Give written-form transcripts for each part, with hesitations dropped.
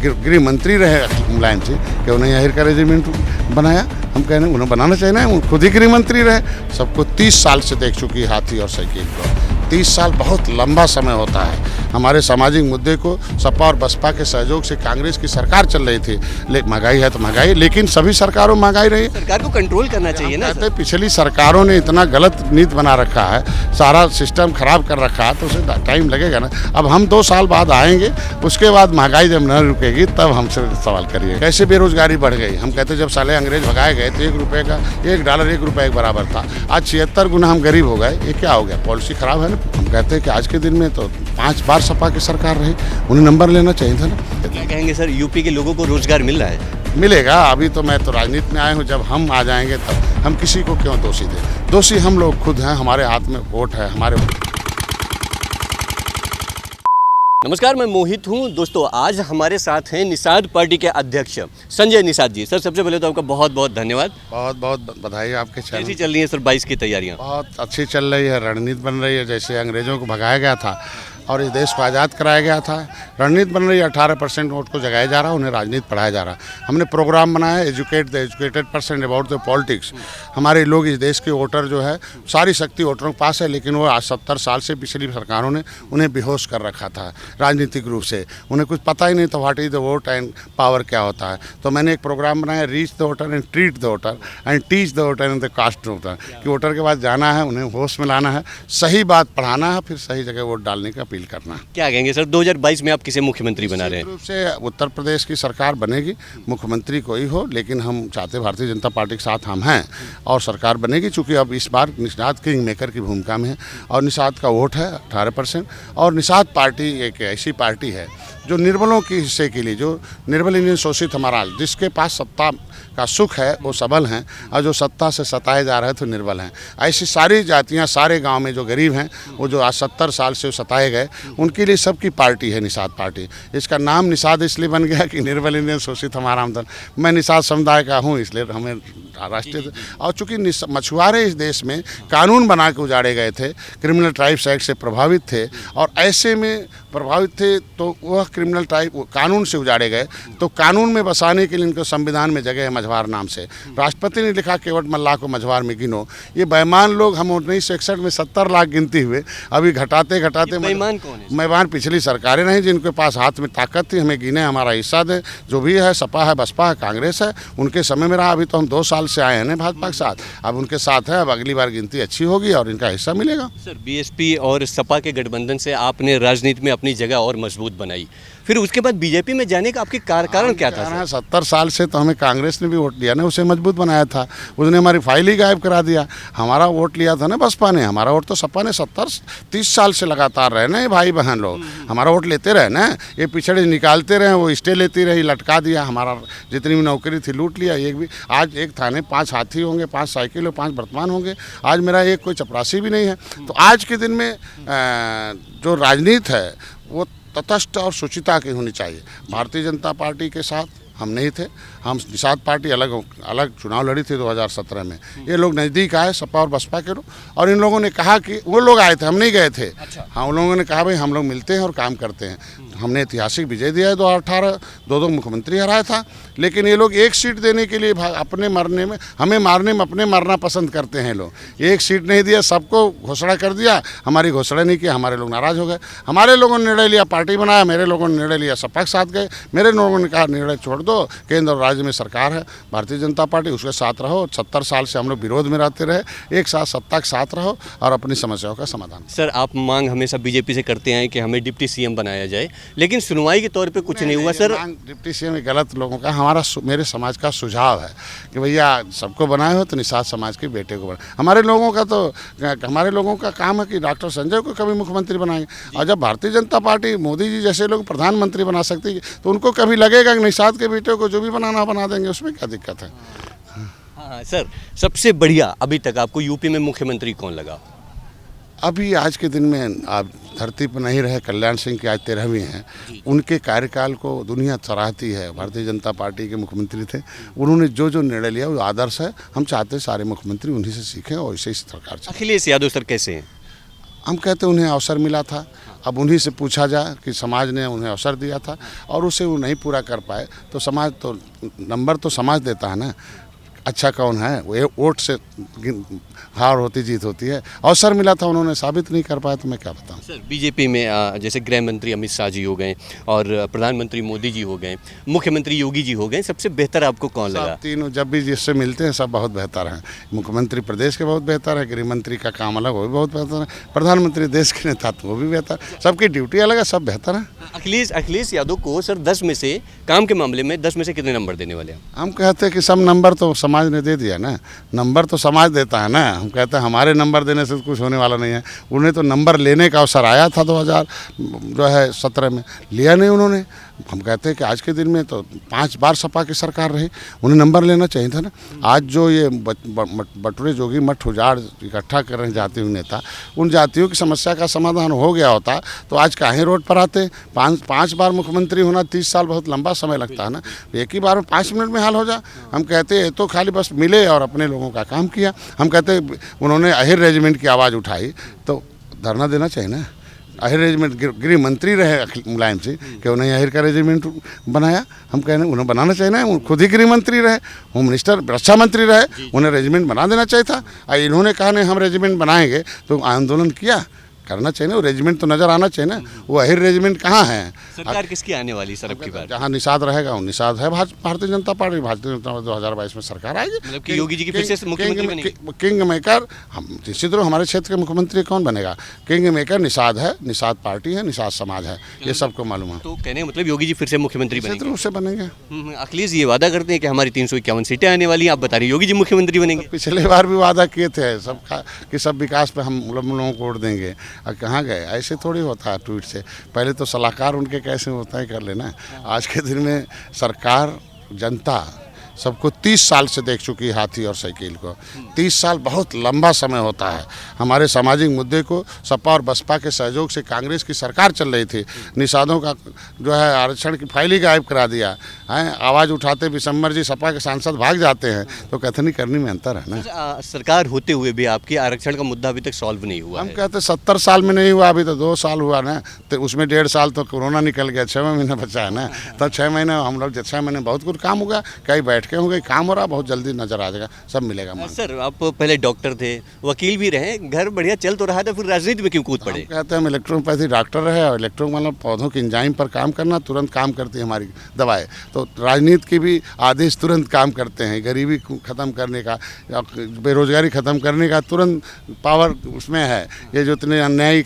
गृह मंत्री रहे मुलायम सिंह कि उन्हें यही का रेजिमेंट बनाया। हम कह रहे हैं उन्हें बनाना चाहिए ना, खुद ही गृह मंत्री रहे। सबको 30 साल से देख चुकी हाथी और साइकिल को। 30 साल बहुत लंबा समय होता है। हमारे सामाजिक मुद्दे को सपा और बसपा के सहयोग से कांग्रेस की सरकार चल रही थी, लेकिन महंगाई है तो महंगाई, लेकिन सभी सरकारों में महंगाई रही। सरकार को कंट्रोल करना चाहिए ना सर। पिछली सरकारों ने इतना गलत नीति बना रखा है, सारा सिस्टम खराब कर रखा है, तो उसे टाइम लगेगा ना। अब हम 2 साल बाद आएंगे, उसके बाद महंगाई जब न रुकेगी तब हमसे सवाल करिए। कैसे बेरोजगारी बढ़ गई। हम कहते जब साले अंग्रेज भगाए गए तो $1 1 रुपये के बराबर था। आज 76 गुना हम गरीब हो गए। ये क्या हो गया? पॉलिसी खराब है ना। हम कहते हैं कि आज के दिन में तो 5 बार सपा की सरकार रही, उन्हें नंबर लेना चाहिए था ना। क्या कहेंगे सर, यूपी के लोगों को रोजगार मिल रहा है? मिलेगा। अभी तो मैं तो राजनीति में आया हूँ, जब हम आ जाएंगे तब। हम किसी को क्यों दोषी दें? दोषी हम लोग खुद हैं, हमारे हाथ में वोट है। हमारे नमस्कार, मैं मोहित हूं। दोस्तों, आज हमारे साथ हैं निषाद पार्टी के अध्यक्ष संजय निषाद जी। सर, सबसे पहले तो आपका बहुत बहुत धन्यवाद। बहुत बहुत बधाई आपके चैनल। कैसी चल रही है सर 22 की तैयारियां? बहुत अच्छी चल रही है। रणनीति बन रही है। जैसे अंग्रेजों को भगाया गया था और इस देश को आज़ाद कराया गया था, रणनीति बन रही है। 18% वोट को जगाया जा रहा है, उन्हें राजनीति पढ़ाया जा रहा है। हमने प्रोग्राम बनाया है, educate the educated person about the politics. हमारे लोग, इस देश के वोटर जो है, सारी शक्ति वोटरों के पास है, लेकिन वो आज 70 साल से पिछली सरकारों ने उन्हें बेहोश कर रखा था राजनीतिक रूप से। उन्हें कुछ पता ही नहीं था what is the vote and power क्या होता है। तो मैंने एक प्रोग्राम बनाया, reach the voter and treat the voter and teach the voter and the caste voter, कि वोटर के पास जाना है, उन्हें होश में लाना है, सही बात पढ़ाना है, फिर सही जगह वोट डालने की अपील करना है। क्या कहेंगे सर, 2022 में आप किसे मुख्यमंत्री बना रहे हैं? रूप से उत्तर प्रदेश की सरकार बनेगी, मुख्यमंत्री कोई हो, लेकिन हम चाहते भारतीय जनता पार्टी के साथ हम हैं और सरकार बनेगी। चूँकि अब इस बार निषाद किंग मेकर की भूमिका में है और निषाद का वोट है 18%। और निषाद पार्टी एक ऐसी पार्टी है जो निर्बलों के हिस्से के लिए, जो निर्बल इंडियन शोषित हमारा, जिसके पास सत्ता का सुख है वो सबल हैं, और जो सत्ता से सताए जा रहे हैं तो निर्बल हैं। ऐसी सारी जातियां, सारे गांव में जो गरीब हैं, वो जो आज 70 साल से सताए गए, उनके लिए सबकी पार्टी है निषाद पार्टी। इसका नाम निषाद इसलिए बन गया कि निर्बल इंडियन शोषित हमारा आमदन। मैं निषाद समुदाय का हूँ, इसलिए हमें राष्ट्रीय। और चूँकि मछुआरे इस देश में कानून बना के उजाड़े गए थे, क्रिमिनल ट्राइब्स एक्ट से प्रभावित थे, और ऐसे में प्रभावित थे तो वह क्रिमिनल ट्राइब कानून से उजाड़े गए। तो कानून में बसाने के लिए इनको संविधान में जगह है मझवार नाम से। राष्ट्रपति ने लिखा केवट मल्लाह को मझवार में गिनो। ये बेईमान लोग, हम 1961 में 70 लाख गिनती हुए, अभी घटाते घटाते। बेईमान कौन है? बेईमान पिछली सरकारें नहीं, जिनके पास हाथ में ताकत थी, हमें गिने, हमारा हिस्सा दे। जो भी है, सपा है, बसपा है, कांग्रेस है, उनके समय में रहा। अभी तो हम 2 साल से आए हैं भाजपा के साथ, अब उनके साथ है। अब अगली बार गिनती अच्छी होगी और इनका हिस्सा मिलेगा। सर, बीएसपी और सपा के गठबंधन से आपने राजनीति में अपनी जगह और मजबूत बनाई, फिर उसके बाद बीजेपी में जाने का आपके कारण क्या था? 70 साल से तो हमें कांग्रेस ने भी वोट दिया ना, उसे मजबूत बनाया था। उसने हमारी फाइल ही गायब करा दिया। हमारा वोट लिया था ना बसपा ने, हमारा वोट तो सपा ने 30 साल से लगातार रहे ना। ये भाई बहन लोग हमारा वोट लेते रहे ना, ये पिछड़े निकालते रहे, वो स्टे लेती रही, लटका दिया, हमारा जितनी भी नौकरी थी लूट लिया। एक भी आज एक थाने 5 हाथी होंगे, 5 साइकिल और 5 वर्तमान होंगे। आज मेरा एक कोई चपरासी भी नहीं है। तो आज के दिन में जो राजनीति है वो तटस्थ और शुचिता की होनी चाहिए। भारतीय जनता पार्टी के साथ हम नहीं थे। हम निषाद पार्टी अलग चुनाव लड़ी थी 2017 में। ये लोग नज़दीक आए, सपा और बसपा के लोग, और इन लोगों ने कहा कि वो लोग आए थे, हम नहीं गए थे। हाँ, उन लोगों ने कहा भाई हम लोग मिलते हैं और काम करते हैं। हमने ऐतिहासिक विजय दिया है 2018, 2 मुख्यमंत्री हराया था। लेकिन ये लोग एक सीट देने के लिए अपने मरने में, हमें मारने में अपने मरना पसंद करते हैं लोग। एक सीट नहीं दिया, सबको घोषणा कर दिया, हमारी घोषणा नहीं किया, हमारे लोग नाराज़ हो गए। हमारे लोगों ने निर्णय लिया, पार्टी बनाया, मेरे लोगों ने निर्णय लिया, सपा के साथ गए। मेरे लोगों ने कहा निर्णय छोड़ दो, केंद्र और राज्य में सरकार है भारतीय जनता पार्टी, उसके साथ रहो। 70 साल से हम लोग विरोध में रहते रहे, एक साथ सत्ता के साथ रहो और अपनी समस्याओं का समाधान। सर, आप मांग हमेशा बीजेपी से करते हैं कि हमें डिप्टी सीएम बनाया जाए, लेकिन सुनवाई के तौर पे कुछ नहीं हुआ। सर, डिप्टी सीएम गलत लोगों का, मेरे समाज का सुझाव है कि भैया सबको बनाए हो तो निषाद समाज के बेटे को बनाए। हमारे लोगों का काम है कि डॉक्टर संजय को कभी मुख्यमंत्री बनाएंगे। और जब भारतीय जनता पार्टी, मोदी जी जैसे लोग प्रधानमंत्री बना सकती है, तो उनको कभी लगेगा कि निषाद के बेटे को जो भी बनाना बना देंगे, उसमें क्या दिक्कत है? हाँ सर, सबसे बढ़िया अभी तक आपको यूपी में मुख्यमंत्री कौन लगा? अभी आज के दिन में आप धरती पर नहीं रहे, कल्याण सिंह की आज 13वीं हैं। उनके कार्यकाल को दुनिया सराहती है। भारतीय जनता पार्टी के मुख्यमंत्री थे, उन्होंने जो निर्णय लिया वो आदर्श है। हम चाहते हैं सारे मुख्यमंत्री उन्हीं से सीखें और इसे सरकार। अखिलेश यादव सर कैसे हैं? हम कहते हैं उन्हें अवसर मिला था, अब उन्हीं से पूछा जाए कि समाज ने उन्हें अवसर दिया था और उसे वो नहीं पूरा कर पाए, तो समाज तो नंबर तो समाज देता है ना, अच्छा कौन है, वो वोट से हार होती जीत होती है। अवसर मिला था, उन्होंने साबित नहीं कर पाया, तो मैं क्या बताऊं। सर बीजेपी में जैसे गृह मंत्री अमित शाह जी हो गए और प्रधानमंत्री मोदी जी हो गए, मुख्यमंत्री योगी जी हो गए, सबसे बेहतर आपको कौन लगा? सब तीनों जब भी जिससे मिलते हैं सब बहुत बेहतर हैं। मुख्यमंत्री प्रदेश के बहुत बेहतर है, गृह मंत्री का काम अलग, वो भी बहुत बेहतर है, प्रधानमंत्री देश के नेता तो वो भी बेहतर, सबकी ड्यूटी अलग है, सब बेहतर है। अखिलेश यादव को सर 10 में से काम के मामले में 10 में से कितने नंबर देने वाले हैं? हम कहते हैं कि सब नंबर तो समाज ने दे दिया ना, नंबर तो समाज देता है ना। हम कहते हैं हमारे नंबर देने से कुछ होने वाला नहीं है। उन्हें तो नंबर लेने का अवसर आया था 2017 में, लिया नहीं उन्होंने। हम कहते हैं कि आज के दिन में तो 5 बार सपा की सरकार रही, उन्हें नंबर लेना चाहिए था ना। आज जो ये बटुरे जोगी मठ उजाड़ इकट्ठा कर रहे हैं जातीय नेता, उन जातियों की समस्या का समाधान हो गया होता तो आज काहे रोड पर आते। 5 बार मुख्यमंत्री होना 30 साल बहुत लंबा समय लगता है ना, एक ही बार में 5 मिनट में हाल हो जा। हम कहते हैं तो खाली बस मिले और अपने लोगों का काम किया। हम कहते हैं उन्होंने अहिर रेजिमेंट की आवाज़ उठाई तो धरना देना चाहिए ना। अहिर रेजिमेंट गृह मंत्री रहे मुलायम सिंह कि उन्हें अहिर का रेजिमेंट बनाया। हम कह रहे हैं उन्हें बनाना चाहिए ना, खुद ही गृह मंत्री रहे, होम मिनिस्टर रक्षा मंत्री रहे, उन्हें रेजिमेंट बना देना चाहिए था। और इन्होंने कहा नहीं हम रेजिमेंट बनाएंगे, तो आंदोलन किया, करना चाहिए ना, वो रेजिमेंट तो नज़र आना चाहिए ना। वो अहिर रेजिमेंट कहाँ है? सरकार किसकी आने वाली सर अब की बार? जहाँ निषाद रहेगा वो निषाद है, भारतीय जनता पार्टी। भारतीय जनता पार्टी 2022 में सरकार आएगी, मतलब कि योगी जी की फिर से मुख्यमंत्री बनेंगे? किंग मेकर हम निश्चित रूप हमारे क्षेत्र के मुख्यमंत्री कौन बनेगा? किंग मेकर निषाद है, निषाद पार्टी है, निषाद समाज है, ये सबको मालूम है। तो कहने का मतलब योगी जी फिर से मुख्यमंत्री निश्चित बनेंगे? रूप से बनेंगे। अखिलेश ये वादा करते हैं कि हमारी 351 सीटें आने वाली हैं, आप बता रही योगी जी मुख्यमंत्री बनेंगे? पिछले बार भी वादा किए थे सबका कि सब विकास पे हम लोगों को वोट देंगे, और कहाँ गए? ऐसे थोड़ी होता है ट्वीट से, पहले तो सलाहकार उनके कैसे होता है कर लेना। आज के दिन में सरकार जनता सबको 30 साल से देख चुकी है, हाथी और साइकिल को। 30 साल बहुत लंबा समय होता है। हमारे सामाजिक मुद्दे को सपा और बसपा के सहयोग से कांग्रेस की सरकार चल रही थी, निषादों का जो है आरक्षण की फाइल ही गायब करा दिया है। आवाज़ उठाते विशंबर जी सपा के सांसद भाग जाते हैं, तो कथनी करनी में अंतर है ना। सरकार होते हुए भी आपके आरक्षण का मुद्दा अभी तक सॉल्व नहीं हुआ हम कहते 70 साल में नहीं हुआ, अभी तो 2 साल हुआ ना, तो उसमें 1.5 साल तो कोरोना निकल गया, 6 महीने बचा है ना। तब 6 महीने हम लोग 6 महीने बहुत कुछ काम होगा, कई बैठकें हो गई, काम हो रहा, बहुत जल्दी नजर आ जाएगा, सब मिलेगा। सर आप पहले डॉक्टर थे, वकील भी रहे, घर बढ़िया चल तो रहा था, फिर राजनीति में क्यों कूद पड़े? कहते हैं हम इलेक्ट्रोपैथी डॉक्टर रहे, और इलेक्ट्रो मतलब पौधों की एंजाइम पर काम करना, तुरंत काम करती है हमारी दवाएं। तो राजनीति की भी आदेश तुरंत काम करते हैं, गरीबी ख़त्म करने का, बेरोजगारी ख़त्म करने का तुरंत पावर उसमें है। ये जो इतने अन्यायी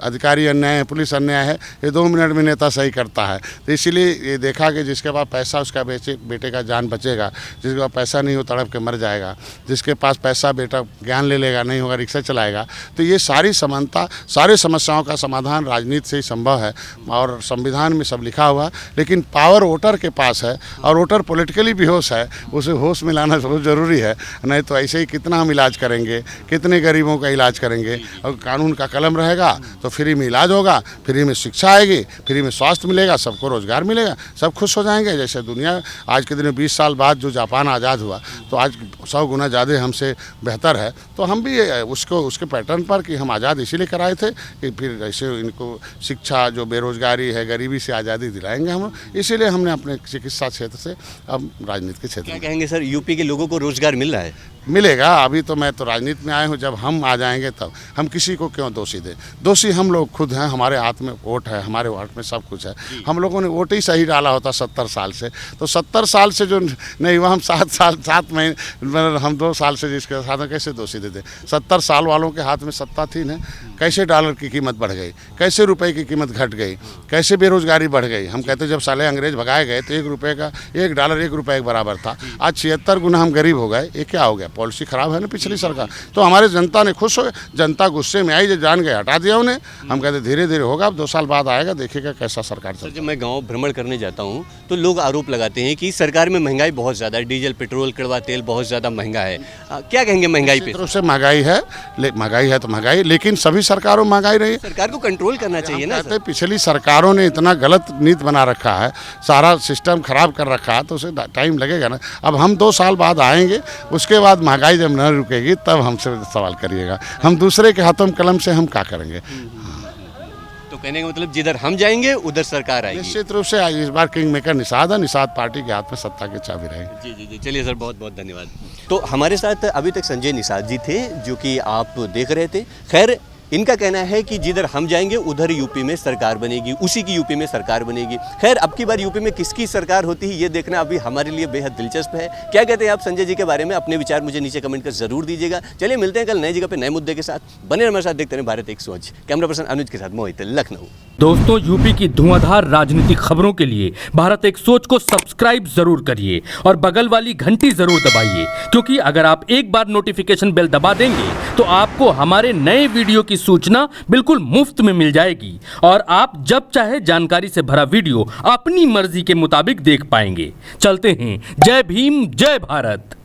अधिकारी अन्याय है, पुलिस अन्याय है, ये 2 मिनट में नेता सही करता है। तो इसीलिए ये देखा कि जिसके पास पैसा उसका बेटे का जान बचेगा, जिसके पास पैसा नहीं हो तड़प के मर जाएगा, जिसके पास पैसा बेटा ज्ञान ले लेगा, नहीं होगा रिक्शा चलाएगा। तो ये सारी समानता, सारे समस्याओं का समाधान राजनीति से ही संभव है, और संविधान में सब लिखा हुआ। लेकिन पावर वोटर के पास है, और वोटर पॉलिटिकली बेहोश है, उसे होश में लाना बहुत ज़रूरी है। नहीं तो ऐसे ही कितना हम इलाज करेंगे, कितने गरीबों का इलाज करेंगे। और कानून का कलम रहेगा तो फ्री में इलाज होगा, फ्री में शिक्षा आएगी, फ्री में स्वास्थ्य मिलेगा, सबको रोजगार मिलेगा, सब खुश हो जाएंगे। जैसे दुनिया आज के दिन में 20 साल बाद जो जापान आज़ाद हुआ, तो आज 100 गुना ज़्यादा हमसे बेहतर है। तो हम भी उसके पैटर्न पर कि हम आज़ाद इसीलिए कराए थे कि फिर ऐसे इनको शिक्षा, जो बेरोजगारी है, गरीबी से आज़ादी दिलाएंगे हम, इसीलिए हमने अपने चिकित्सा क्षेत्र से अब राजनीति के क्षेत्र क्या में। कहेंगे सर, यूपी के लोगों को रोजगार मिल रहा है? मिलेगा। अभी तो मैं तो राजनीति में आया हूँ, जब हम आ जाएंगे तब। हम किसी को क्यों दोषी दें? दोषी हम लोग खुद हैं, हमारे हाथ में वोट है, हमारे हाथ में सब कुछ है। हम लोगों ने वोट ही सही डाला होता 70 साल से, तो 70 साल से जो नहीं हुआ, हम 7 महीने हम 2 साल से जिसके साथ कैसे दोषी देते? 70 साल वालों के हाथ में सत्ता थी ना, कैसे डॉलर की कीमत बढ़ गई, कैसे रुपए की कीमत घट गई, कैसे बेरोजगारी बढ़ गई। हम कहते जब साले अंग्रेज भगाए गए तो $1 $1 के बराबर था, आज 76 गुना हम गरीब हो गए। ये क्या हो गया? पॉलिसी खराब है ना पिछली सरकार। तो हमारे जनता ने खुश हो गए, जनता गुस्से में आई, जो जान गए हटा दिया उन्हें। हम कहते धीरे धीरे होगा, अब 2 साल बाद आएगा, देखिएगा कैसा सरकार चलता है। जब मैं गांव भ्रमण करने जाता हूं तो लोग आरोप लगाते हैं कि सरकार में महंगाई बहुत ज़्यादा है, डीजल पेट्रोल कड़वा तेल बहुत ज़्यादा महंगा है। क्या कहेंगे महंगाई पे? से महंगाई है, महंगाई है तो महंगाई, लेकिन सभी सरकारों में महंगाई रही है। सरकार को कंट्रोल करना चाहिए ना सर। पिछली सरकारों ने इतना गलत नीति बना रखा है, सारा सिस्टम खराब कर रखा है, तो उसे टाइम लगेगा ना। अब हम 2 साल बाद आएंगे, उसके बाद महंगाई जब न रुकेगी तब हमसे सवाल करिएगा। हम दूसरे के हाथों में कलम से हम क्या करेंगे? तो तो कहने का मतलब जिधर हम जाएंगे उधर सरकार आएगी। निश्चित रूप से इस बार किंग मेकर निषाद है, निषाद पार्टी के हाथ में सत्ता की चाबी रहेगी। जी जी जी, चलिए सर, बहुत बहुत धन्यवाद। तो हमारे साथ अभी तक संजय निषाद जी थे, जो कि आप देख रहे थे। खैर, इनका कहना है कि जिधर हम जाएंगे उधर यूपी में सरकार बनेगी, उसी की यूपी में सरकार बनेगी। खैर, अब की बार यूपी में किसकी सरकार होती है ये देखना अभी हमारे लिए बेहद दिलचस्प है। क्या कहते हैं आप संजय जी के बारे में? अपने विचार मुझे नीचे कमेंट कर जरूर दीजिएगा। चलिए मिलते हैं कल नए जगह पे नए मुद्दे के साथ। बने हमारे साथ, देखते रहे भारत एक सोच। कैमरा पर्सन अनुज के साथ मोहित, लखनऊ। दोस्तों, यूपी की धुआंधार राजनीतिक खबरों के लिए भारत एक सोच को सब्सक्राइब जरूर करिए और बगल वाली घंटी जरूर दबाइए, क्योंकि अगर आप एक बार नोटिफिकेशन बेल दबा देंगे तो आपको हमारे नए वीडियो की सूचना बिल्कुल मुफ्त में मिल जाएगी और आप जब चाहे जानकारी से भरा वीडियो अपनी मर्जी के मुताबिक देख पाएंगे। चलते हैं, जय भीम, जय भारत।